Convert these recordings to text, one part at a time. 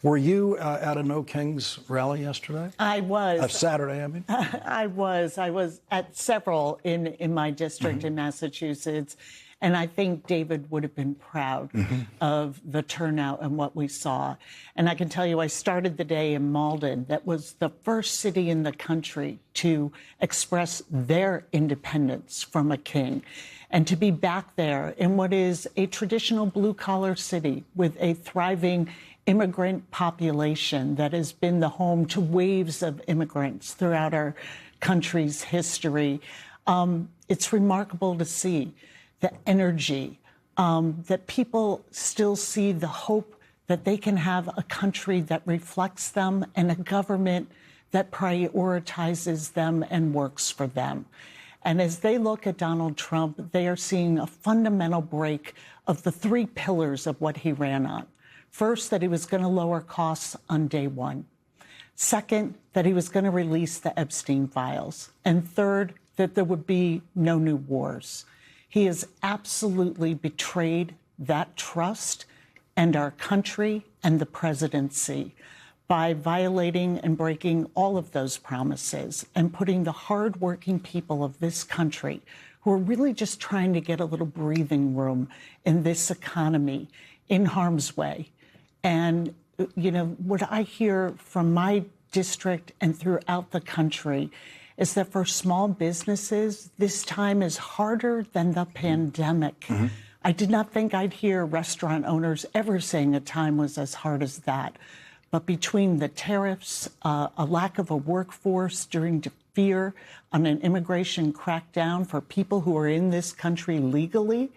Were you at a No Kings rally yesterday? I was. Saturday, I mean? I was. I was at several in my district in Massachusetts. And I think David would have been proud of the turnout and what we saw. And I can tell you, I started the day in Malden. That was the first city in the country to express their independence from a king. And to be back there in what is a traditional blue-collar city with a thriving immigrant population that has been the home to waves of immigrants throughout our country's history, it's remarkable to see the energy, that people still see the hope that they can have a country that reflects them and a government that prioritizes them and works for them. And as they look at Donald Trump, they are seeing a fundamental break of the three pillars of what he ran on. First, that he was going to lower costs on day one. Second, that he was going to release the Epstein files. And third, that there would be no new wars. He has absolutely betrayed that trust and our country and the presidency by violating and breaking all of those promises and putting the hardworking people of this country, who are really just trying to get a little breathing room in this economy, in harm's way. And, you know, what I hear from my district and throughout the country is that for small businesses, this time is harder than the pandemic. I did not think I'd hear restaurant owners ever saying a time was as hard as that. But between the tariffs, a lack of a workforce during fear on an immigration crackdown for people who are in this country legally,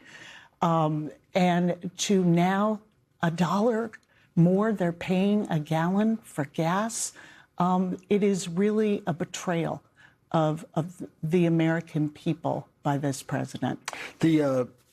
and to now $1 more they're paying a gallon for gas, it is really a betrayal of the American people by this president.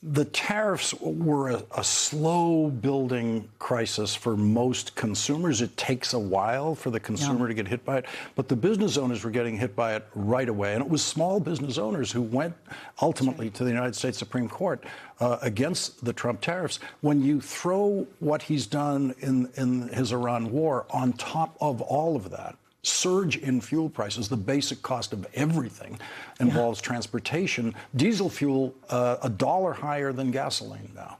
The tariffs were a slow-building crisis for most consumers. It takes a while for the consumer to get hit by it. But the business owners were getting hit by it right away. And it was small business owners who went ultimately to the United States Supreme Court against the Trump tariffs. When you throw what he's done in his Iran war on top of all of that, surge in fuel prices, the basic cost of everything involves transportation. Diesel fuel, $1 higher than gasoline now.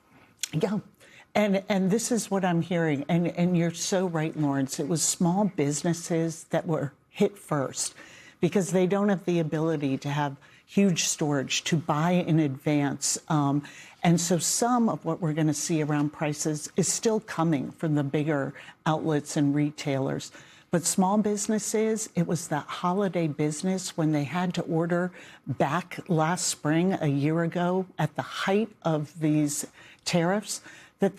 Yeah. And this is what I'm hearing. And you're so right, Lawrence. It was small businesses that were hit first because they don't have the ability to have huge storage to buy in advance. And so some of what we're going to see around prices is still coming from the bigger outlets and retailers. But small businesses, it was that holiday business when they had to order back last spring, a year ago, at the height of these tariffs, that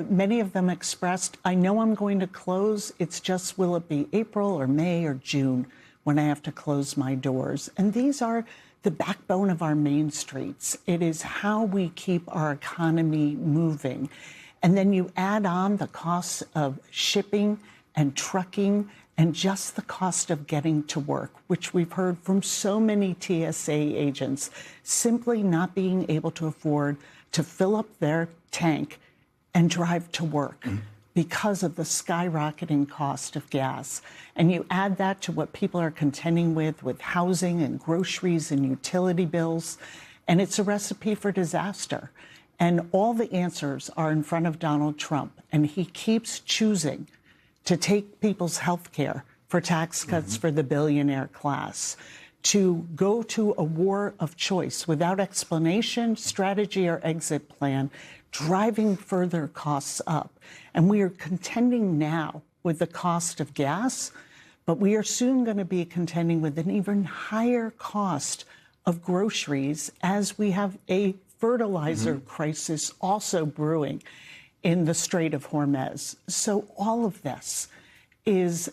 many of them expressed, I know I'm going to close. It's just, will it be April or May or June when I have to close my doors? And these are the backbone of our main streets. It is how we keep our economy moving. And then you add on the costs of shipping and trucking, and just the cost of getting to work, which we've heard from so many TSA agents, simply not being able to afford to fill up their tank and drive to work because of the skyrocketing cost of gas. And you add that to what people are contending with housing and groceries and utility bills, and it's a recipe for disaster. And all the answers are in front of Donald Trump, and he keeps choosing to take people's health care for tax cuts for the billionaire class, to go to a war of choice without explanation, strategy, or exit plan, driving further costs up. And we are contending now with the cost of gas, but we are soon going to be contending with an even higher cost of groceries as we have a fertilizer crisis also brewing in the Strait of Hormuz. So all of this is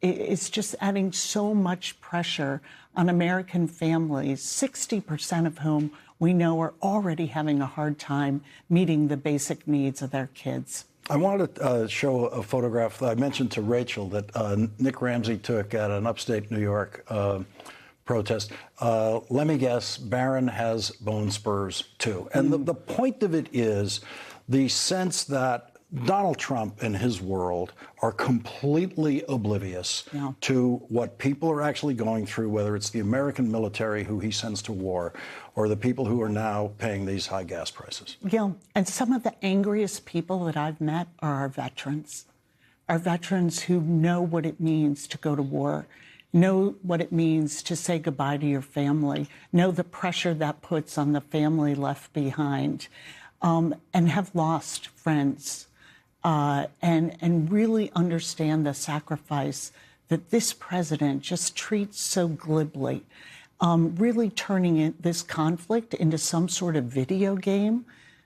just adding so much pressure on American families, 60% of whom we know are already having a hard time meeting the basic needs of their kids. I wanted to show a photograph that I mentioned to Rachel that Nick Ramsey took at an upstate New York protest. Let me guess, Barron has bone spurs too. And the point of it is the sense that Donald Trump and his world are completely oblivious to what people are actually going through, whether it's the American military who he sends to war or the people who are now paying these high gas prices. Yeah, and some of the angriest people that I've met are our veterans who know what it means to go to war, know what it means to say goodbye to your family, know the pressure that puts on the family left behind, and have lost friends. And really understand the sacrifice that this president just treats so glibly, really turning this conflict into some sort of video game.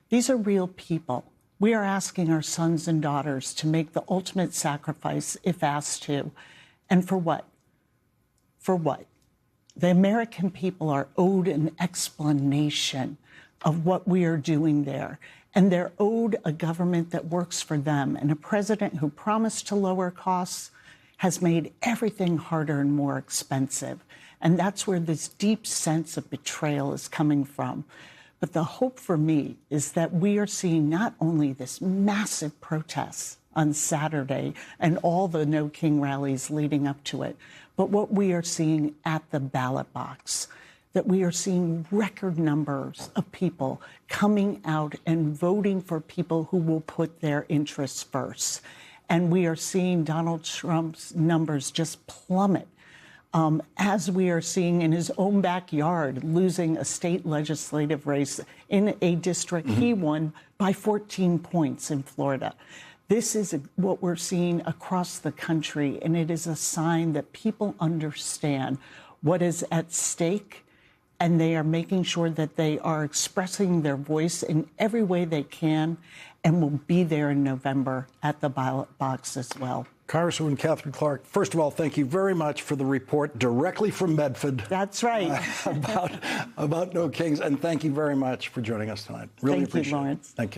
These are real people. We are asking our sons and daughters to make the ultimate sacrifice if asked to. And for what? For what? The American people are owed an explanation of what we are doing there. And they're owed a government that works for them. And a president who promised to lower costs has made everything harder and more expensive. And that's where this deep sense of betrayal is coming from. But the hope for me is that we are seeing not only this massive protest on Saturday and all the No King rallies leading up to it, but what we are seeing at the ballot box, that we are seeing record numbers of people coming out and voting for people who will put their interests first. And we are seeing Donald Trump's numbers just plummet, as we are seeing in his own backyard, losing a state legislative race in a district he won by 14 points in Florida. This is what we're seeing across the country, and it is a sign that people understand what is at stake, and they are making sure that they are expressing their voice in every way they can, and will be there in November at the ballot box as well. Congresswoman Katherine Clark, first of all, thank you very much for the report directly from Medford. That's right. About No Kings, and thank you very much for joining us tonight. Really appreciate it. Thank you, Lawrence. Thank you.